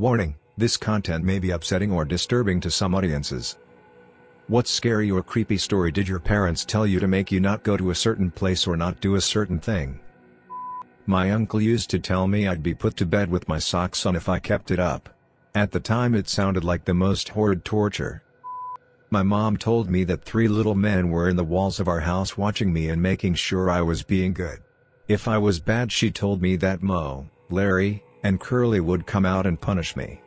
Warning, this content may be upsetting or disturbing to some audiences. What scary or creepy story did your parents tell you to make you not go to a certain place or not do a certain thing? My uncle used to tell me I'd be put to bed with my socks on if I kept it up. At the time it sounded like the most horrid torture. My mom told me that 3 little men were in the walls of our house watching me and making sure I was being good. If I was bad, she told me that Mo, Larry, and Curly would come out and punish me.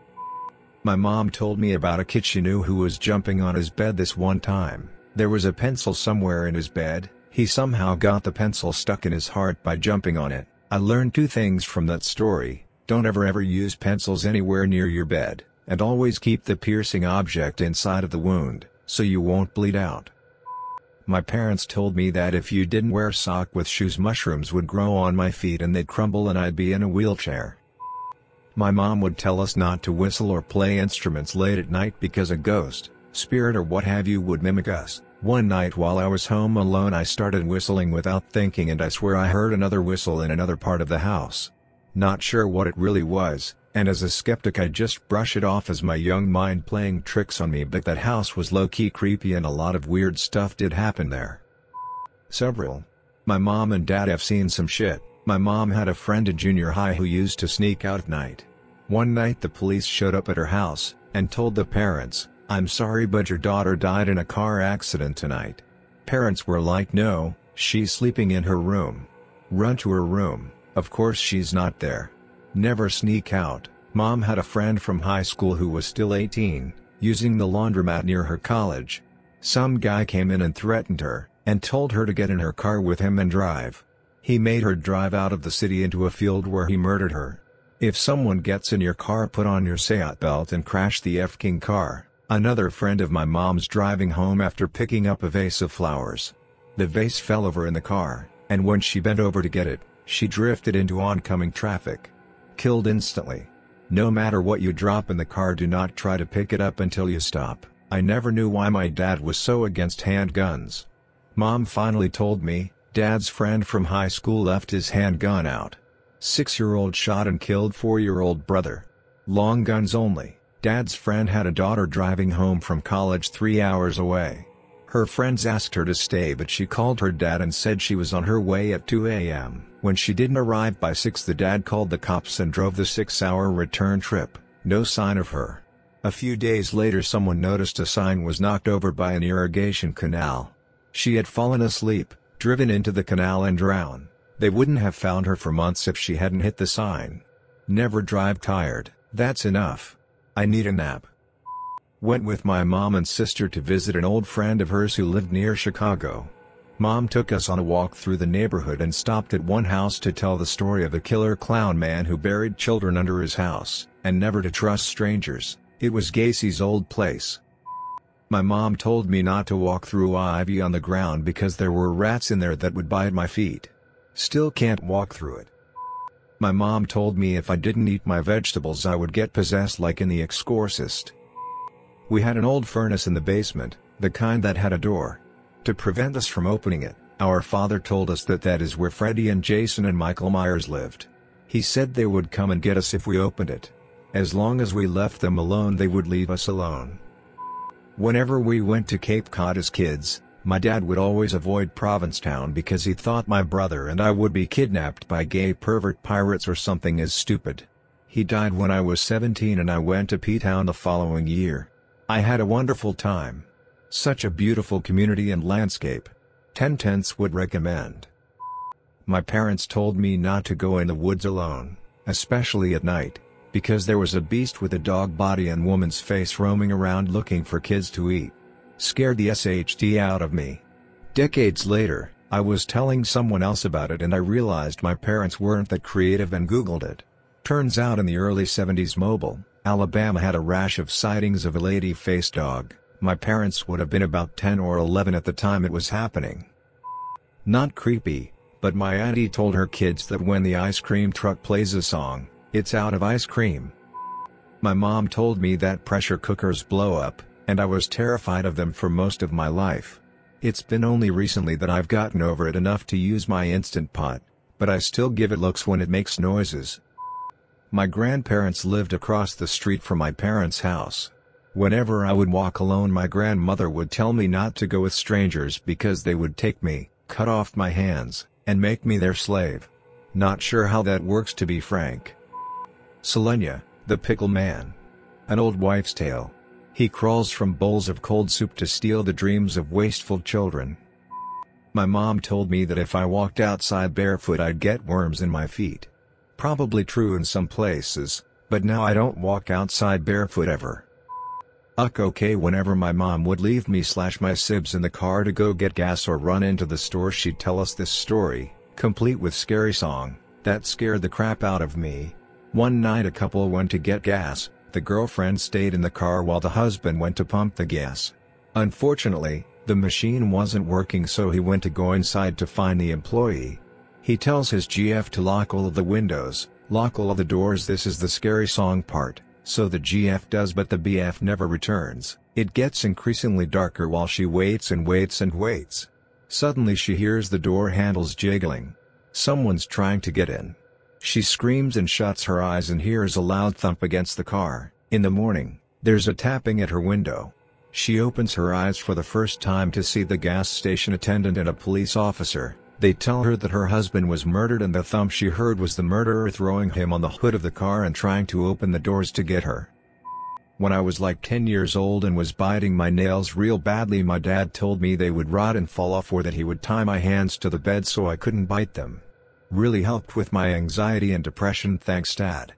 My mom told me about a kid she knew who was jumping on his bed this one time. There was a pencil somewhere in his bed. He somehow got the pencil stuck in his heart by jumping on it. I learned 2 things from that story. Don't ever use pencils anywhere near your bed, and always keep the piercing object inside of the wound, so you won't bleed out. My parents told me that if you didn't wear sock with shoes, mushrooms would grow on my feet and they'd crumble and I'd be in a wheelchair. My mom would tell us not to whistle or play instruments late at night because a ghost, spirit or what have you would mimic us. One night while I was home alone I started whistling without thinking, and I swear I heard another whistle in another part of the house. Not sure what it really was, and as a skeptic I just brush it off as my young mind playing tricks on me, but that house was low-key creepy and a lot of weird stuff did happen there. My mom and dad have seen some shit. My mom had a friend in junior high who used to sneak out at night. One night the police showed up at her house, and told the parents, "I'm sorry but your daughter died in a car accident tonight." Parents were like, "No, she's sleeping in her room. Run to her room, of course she's not there." Never sneak out. Mom had a friend from high school who was still 18, using the laundromat near her college. Some guy came in and threatened her, and told her to get in her car with him and drive. He made her drive out of the city into a field where he murdered her. "If someone gets in your car, put on your seat belt and crash the f***ing car." Another friend of my mom's driving home after picking up a vase of flowers. The vase fell over in the car, and when she bent over to get it, she drifted into oncoming traffic. Killed instantly. No matter what you drop in the car, do not try to pick it up until you stop. I never knew why my dad was so against handguns. Mom finally told me, Dad's friend from high school left his handgun out. 6-year-old shot and killed 4-year-old brother. Long guns only. Dad's friend had a daughter driving home from college 3 hours away. Her friends asked her to stay, but she called her dad and said she was on her way at 2 a.m. When she didn't arrive by 6, the dad called the cops and drove the 6-hour return trip. No sign of her. A few days later someone noticed a sign was knocked over by an irrigation canal. She had fallen asleep, driven into the canal and drowned. They wouldn't have found her for months if she hadn't hit the sign. Never drive tired. That's enough. I need a nap. Went with my mom and sister to visit an old friend of hers who lived near Chicago. Mom took us on a walk through the neighborhood and stopped at one house to tell the story of a killer clown man who buried children under his house, and never to trust strangers. It was Gacy's old place. My mom told me not to walk through ivy on the ground because there were rats in there that would bite my feet. Still can't walk through it. My mom told me if I didn't eat my vegetables I would get possessed like in The Exorcist. We had an old furnace in the basement, the kind that had a door. To prevent us from opening it, our father told us that is where Freddy and Jason and Michael Myers lived. He said they would come and get us if we opened it. As long as we left them alone, they would leave us alone. Whenever we went to Cape Cod as kids, my dad would always avoid Provincetown because he thought my brother and I would be kidnapped by gay pervert pirates or something as stupid. He died when I was 17 and I went to P-Town the following year. I had a wonderful time. Such a beautiful community and landscape. 10/10 would recommend. My parents told me not to go in the woods alone, especially at night, because there was a beast with a dog body and woman's face roaming around looking for kids to eat. Scared the SHT out of me. Decades later, I was telling someone else about it and I realized my parents weren't that creative and Googled it. Turns out in the early 70s Mobile, Alabama had a rash of sightings of a lady-faced dog. My parents would have been about 10 or 11 at the time it was happening. Not creepy, but my auntie told her kids that when the ice cream truck plays a song, it's out of ice cream. My mom told me that pressure cookers blow up, and I was terrified of them for most of my life. It's been only recently that I've gotten over it enough to use my Instant Pot, but I still give it looks when it makes noises. My grandparents lived across the street from my parents' house. Whenever I would walk alone, my grandmother would tell me not to go with strangers because they would take me, cut off my hands, and make me their slave. Not sure how that works, to be frank. Selenia, the pickle man. An old wives' tale. He crawls from bowls of cold soup to steal the dreams of wasteful children. My mom told me that if I walked outside barefoot I'd get worms in my feet. Probably true in some places, but now I don't walk outside barefoot ever. Okay, whenever my mom would leave me/my sibs in the car to go get gas or run into the store, she'd tell us this story, complete with scary song, that scared the crap out of me. One night a couple went to get gas. The girlfriend stayed in the car while the husband went to pump the gas. Unfortunately, the machine wasn't working, so he went to go inside to find the employee. He tells his GF to lock all of the windows, lock all of the doors. This is the scary song part. So the GF does, but the BF never returns. It gets increasingly darker while she waits and waits and waits. Suddenly she hears the door handles jiggling. Someone's trying to get in. She screams and shuts her eyes and hears a loud thump against the car. In the morning, there's a tapping at her window. She opens her eyes for the first time to see the gas station attendant and a police officer. They tell her that her husband was murdered, and the thump she heard was the murderer throwing him on the hood of the car and trying to open the doors to get her. When I was like 10 years old and was biting my nails real badly, my dad told me they would rot and fall off, or that he would tie my hands to the bed so I couldn't bite them. Really helped with my anxiety and depression, thanks Dad.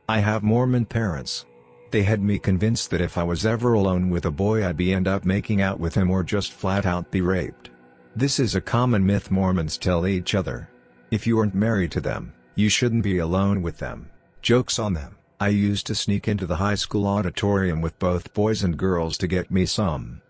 I have Mormon parents. They had me convinced that if I was ever alone with a boy I'd end up making out with him or just flat out be raped. This is a common myth Mormons tell each other. If you aren't married to them, you shouldn't be alone with them. Joke's on them. I used to sneak into the high school auditorium with both boys and girls to get me some.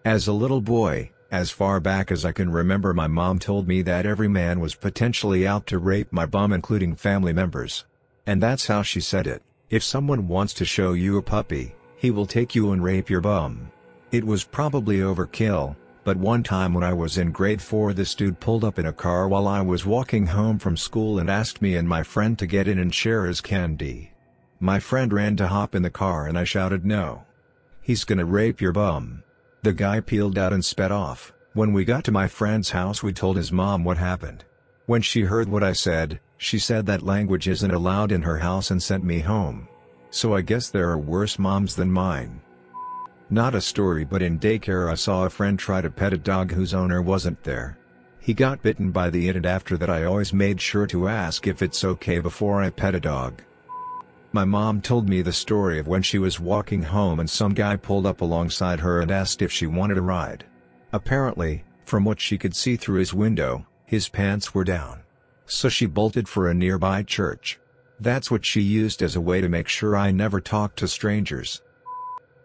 As a little boy, as far back as I can remember, my mom told me that every man was potentially out to rape my bum, including family members. And that's how she said it: if someone wants to show you a puppy, he will take you and rape your bum. It was probably overkill. But one time when I was in grade 4, this dude pulled up in a car while I was walking home from school and asked me and my friend to get in and share his candy. My friend ran to hop in the car and I shouted, "No. He's gonna rape your bum." The guy peeled out and sped off. When we got to my friend's house we told his mom what happened. When she heard what I said, she said that language isn't allowed in her house and sent me home. So I guess there are worse moms than mine. Not a story, but in daycare I saw a friend try to pet a dog whose owner wasn't there. He got bitten by the it, and after that I always made sure to ask if it's okay before I pet a dog. My mom told me the story of when she was walking home and some guy pulled up alongside her and asked if she wanted a ride. Apparently, from what she could see through his window, his pants were down. So she bolted for a nearby church. That's what she used as a way to make sure I never talked to strangers.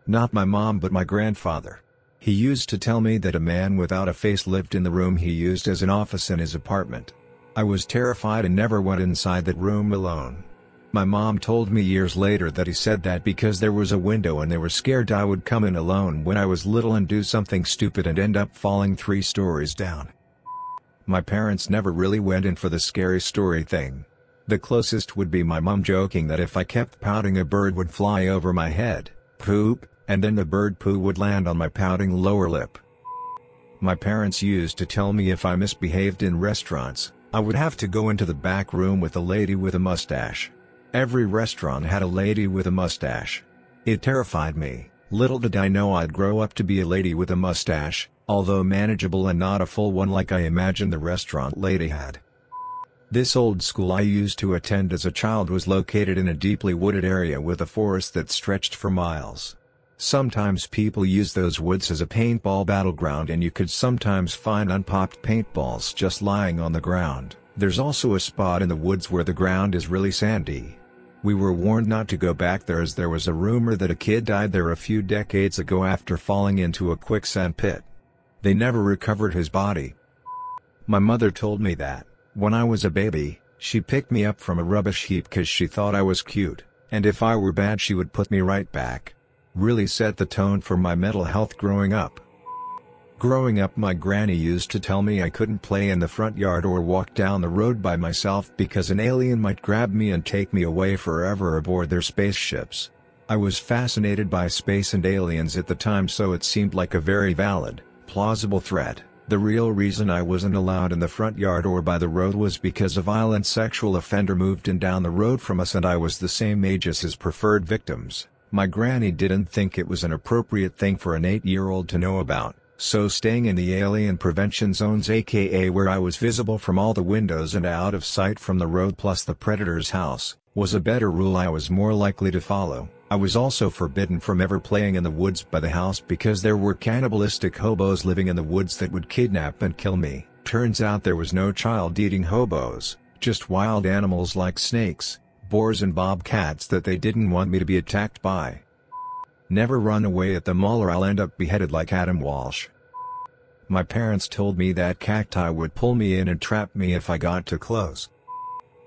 Not my mom, but my grandfather. He used to tell me that a man without a face lived in the room he used as an office in his apartment. I was terrified and never went inside that room alone. My mom told me years later that he said that because there was a window and they were scared I would come in alone when I was little and do something stupid and end up falling 3 stories down. My parents never really went in for the scary story thing. The closest would be my mom joking that if I kept pouting a bird would fly over my head, poop, and then the bird poo would land on my pouting lower lip. My parents used to tell me if I misbehaved in restaurants, I would have to go into the back room with a lady with a mustache. Every restaurant had a lady with a mustache. It terrified me. Little did I know I'd grow up to be a lady with a mustache, although manageable and not a full one like I imagined the restaurant lady had. This old school I used to attend as a child was located in a deeply wooded area with a forest that stretched for miles. Sometimes people used those woods as a paintball battleground, and you could sometimes find unpopped paintballs just lying on the ground. There's also a spot in the woods where the ground is really sandy. We were warned not to go back there as there was a rumor that a kid died there a few decades ago after falling into a quicksand pit. They never recovered his body. My mother told me that, when I was a baby, she picked me up from a rubbish heap cause she thought I was cute, and if I were bad she would put me right back. Really set the tone for my mental health growing up. Growing up, my granny used to tell me I couldn't play in the front yard or walk down the road by myself because an alien might grab me and take me away forever aboard their spaceships. I was fascinated by space and aliens at the time, so it seemed like a very valid, plausible threat. The real reason I wasn't allowed in the front yard or by the road was because a violent sexual offender moved in down the road from us and I was the same age as his preferred victims. My granny didn't think it was an appropriate thing for an 8-year-old to know about, so staying in the alien prevention zones, aka where I was visible from all the windows and out of sight from the road plus the predator's house, was a better rule I was more likely to follow. I was also forbidden from ever playing in the woods by the house because there were cannibalistic hobos living in the woods that would kidnap and kill me. Turns out there was no child-eating hobos, just wild animals like snakes, boars and bobcats that they didn't want me to be attacked by. Never run away at the mall or I'll end up beheaded like Adam Walsh. My parents told me that cacti would pull me in and trap me if I got too close.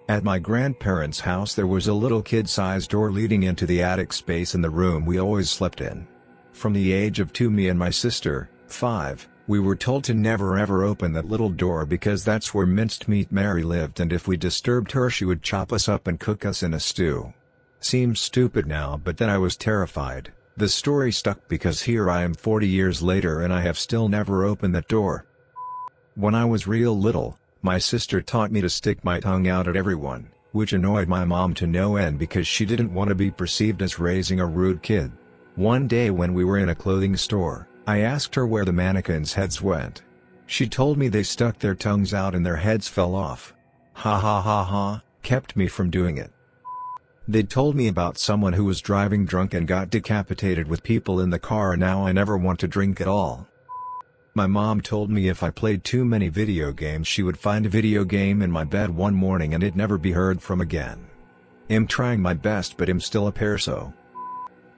At my grandparents' house there was a little kid-sized door leading into the attic space in the room we always slept in. From the age of 2, me and my sister, 5, we were told to never ever open that little door because that's where Minced Meat Mary lived, and if we disturbed her she would chop us up and cook us in a stew. Seems stupid now, but then I was terrified. The story stuck because here I am 40 years later and I have still never opened that door. When I was real little, my sister taught me to stick my tongue out at everyone, which annoyed my mom to no end because she didn't want to be perceived as raising a rude kid. One day when we were in a clothing store, I asked her where the mannequins' heads went. She told me they stuck their tongues out and their heads fell off. Ha ha ha ha, kept me from doing it. They told me about someone who was driving drunk and got decapitated with people in the car, and now I never want to drink at all. My mom told me if I played too many video games she would find a video game in my bed one morning and it'd never be heard from again. I'm trying my best, but I'm still a perso.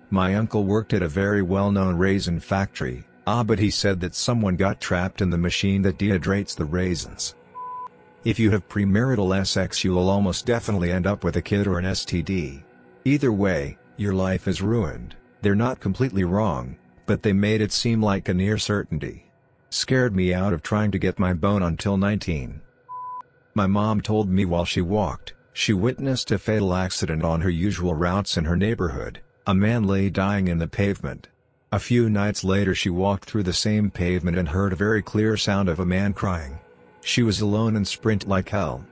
My uncle worked at a very well-known raisin factory, but he said that someone got trapped in the machine that dehydrates the raisins. If you have premarital sex you'll almost definitely end up with a kid or an STD. Either way, your life is ruined. They're not completely wrong, but they made it seem like a near certainty. Scared me out of trying to get my bone until 19. My mom told me while she walked, she witnessed a fatal accident on her usual routes in her neighborhood. A man lay dying in the pavement. A few nights later she walked through the same pavement and heard a very clear sound of a man crying. She was alone and sprint like hell.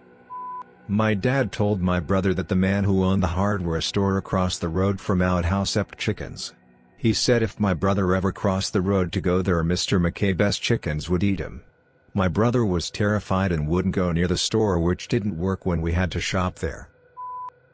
My dad told my brother that the man who owned the hardware store across the road from our house ate chickens. He said if my brother ever crossed the road to go there, Mr. McCabe's chickens would eat him. My brother was terrified and wouldn't go near the store, which didn't work when we had to shop there.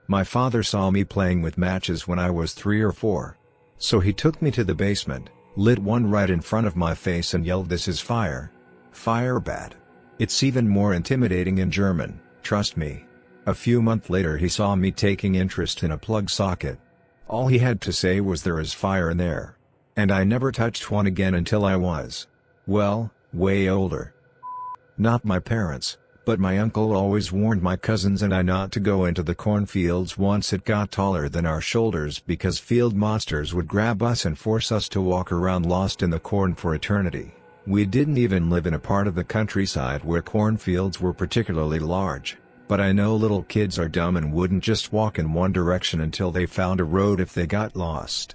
My father saw me playing with matches when I was 3 or 4. So he took me to the basement, lit one right in front of my face and yelled, "This is fire. Fire bad. It's even more intimidating in German, trust me." A few months later he saw me taking interest in a plug socket. All he had to say was, "There is fire in there." And I never touched one again until I was, well, way older. Not my parents, but my uncle always warned my cousins and I not to go into the cornfields once it got taller than our shoulders because field monsters would grab us and force us to walk around lost in the corn for eternity. We didn't even live in a part of the countryside where cornfields were particularly large, but I know little kids are dumb and wouldn't just walk in one direction until they found a road if they got lost.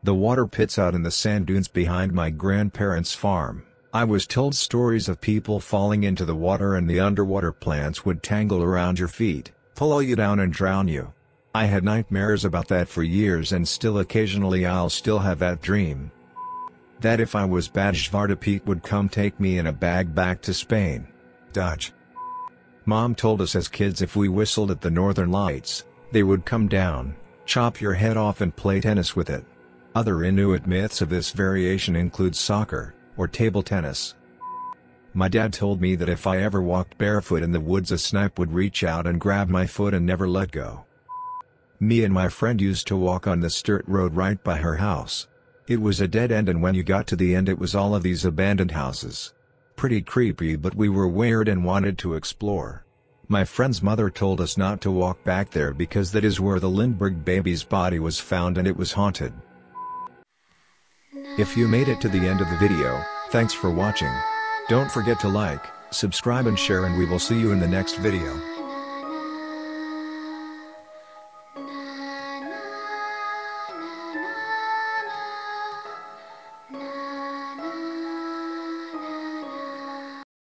The water pits out in the sand dunes behind my grandparents' farm. I was told stories of people falling into the water and the underwater plants would tangle around your feet, pull you down and drown you. I had nightmares about that for years and still occasionally I'll still have that dream. That if I was bad Zwarte Piet would come take me in a bag back to Spain. Dutch. Mom told us as kids if we whistled at the northern lights, they would come down, chop your head off and play tennis with it. Other Inuit myths of this variation include soccer, or table tennis. My dad told me that if I ever walked barefoot in the woods a snipe would reach out and grab my foot and never let go. Me and my friend used to walk on the dirt road right by her house. It was a dead end and when you got to the end it was all of these abandoned houses. Pretty creepy, but we were weird and wanted to explore. My friend's mother told us not to walk back there because that is where the Lindbergh baby's body was found and it was haunted. If you made it to the end of the video, Thanks for watching. Don't forget to like, subscribe and share, and we will see you in the next video.